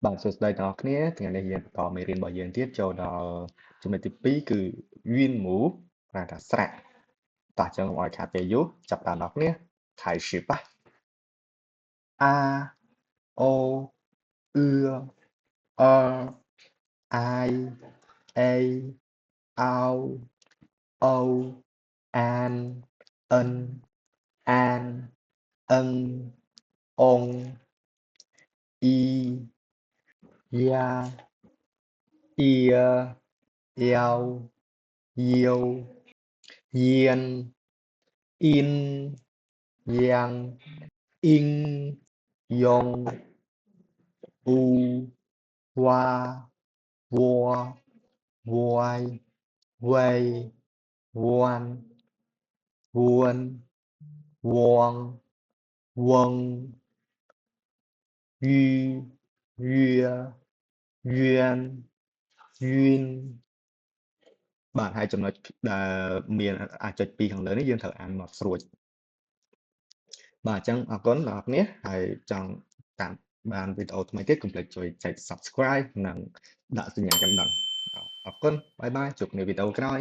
Bạn sửa đây đó kia thì ngày nayต่อមេរៀនរបស់យើងទៀតចូលដល់ចំណុចទី2គឺยื่ន move ហៅថាស្រៈតោះចឹងកុំឲ្យខាតពេលយូរចាប់តាមដល់គ្នា开始吧a o ưa ai a ao âu an ân an ân ông y ya ia eo yêu yên in yang in yong u wa wo woi wei woan wuon wong wâng yu yua yuen yun បាទហើយចំណុចដែលមានអាចុចពីរខាងលើនេះយើងត្រូវអានមកស្រួចបាទអញ្ចឹងអរគុណដល់អ្នកគ្នាហើយចង់តាមបានវីដេអូថ្មីទៀតកុំភ្លេចជួយចែក Subscribe និងដាក់សញ្ញាកណ្ដឹងអរគុណបាយបាយជួបគ្នាវីដេអូក្រោយ